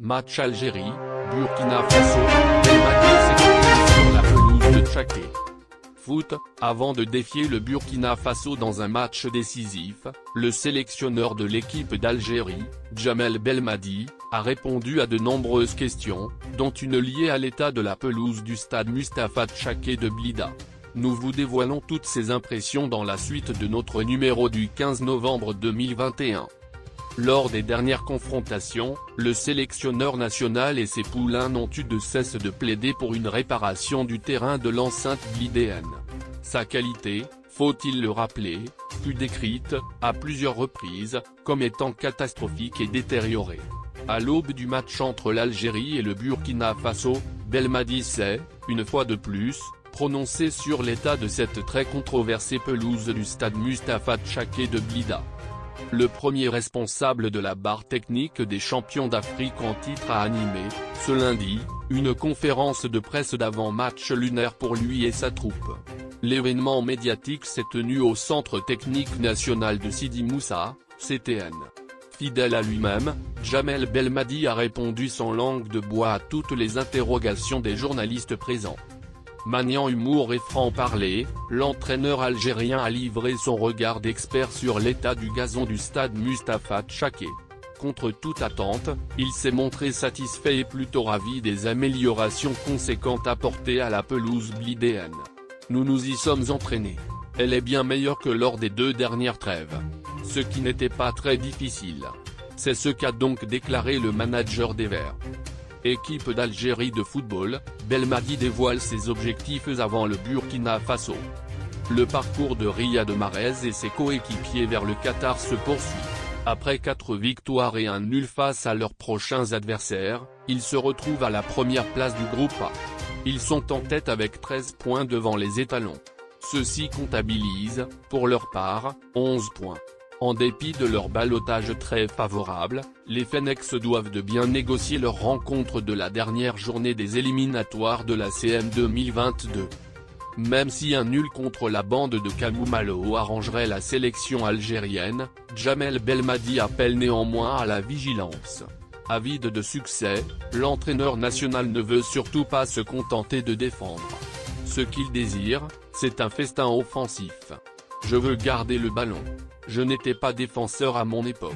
Match Algérie, Burkina Faso, Belmadi s'est imposé sur la pelouse de Tchaké. Foot, avant de défier le Burkina Faso dans un match décisif, le sélectionneur de l'équipe d'Algérie, Djamel Belmadi, a répondu à de nombreuses questions, dont une liée à l'état de la pelouse du stade Mustapha Tchaké de Blida. Nous vous dévoilons toutes ces impressions dans la suite de notre numéro du 15 novembre 2021. Lors des dernières confrontations, le sélectionneur national et ses poulains n'ont eu de cesse de plaider pour une réparation du terrain de l'enceinte blidéenne. Sa qualité, faut-il le rappeler, fut décrite, à plusieurs reprises, comme étant catastrophique et détériorée. À l'aube du match entre l'Algérie et le Burkina Faso, Belmadi s'est, une fois de plus, prononcé sur l'état de cette très controversée pelouse du stade Mustapha Tchaké de Blida. Le premier responsable de la barre technique des champions d'Afrique en titre a animé, ce lundi, une conférence de presse d'avant-match lunaire pour lui et sa troupe. L'événement médiatique s'est tenu au Centre technique national de Sidi Moussa, CTN. Fidèle à lui-même, Djamel Belmadi a répondu sans langue de bois à toutes les interrogations des journalistes présents. Maniant humour et franc-parler, l'entraîneur algérien a livré son regard d'expert sur l'état du gazon du stade Mustapha Tchaké. Contre toute attente, il s'est montré satisfait et plutôt ravi des améliorations conséquentes apportées à la pelouse blidéenne. Nous nous y sommes entraînés. Elle est bien meilleure que lors des 2 dernières trêves. Ce qui n'était pas très difficile. C'est ce qu'a donc déclaré le manager des Verts. Équipe d'Algérie de football, Belmadi dévoile ses objectifs avant le Burkina Faso. Le parcours de Riyad Mahrez et ses coéquipiers vers le Qatar se poursuit. Après 4 victoires et un nul face à leurs prochains adversaires, ils se retrouvent à la première place du groupe A. Ils sont en tête avec 13 points devant les étalons. Ceux-ci comptabilisent, pour leur part, 11 points. En dépit de leur ballottage très favorable, les Fennecs doivent de bien négocier leur rencontre de la dernière journée des éliminatoires de la CM 2022. Même si un nul contre la bande de Kamou Malo arrangerait la sélection algérienne, Djamel Belmadi appelle néanmoins à la vigilance. Avide de succès, l'entraîneur national ne veut surtout pas se contenter de défendre. Ce qu'il désire, c'est un festin offensif. Je veux garder le ballon. Je n'étais pas défenseur à mon époque.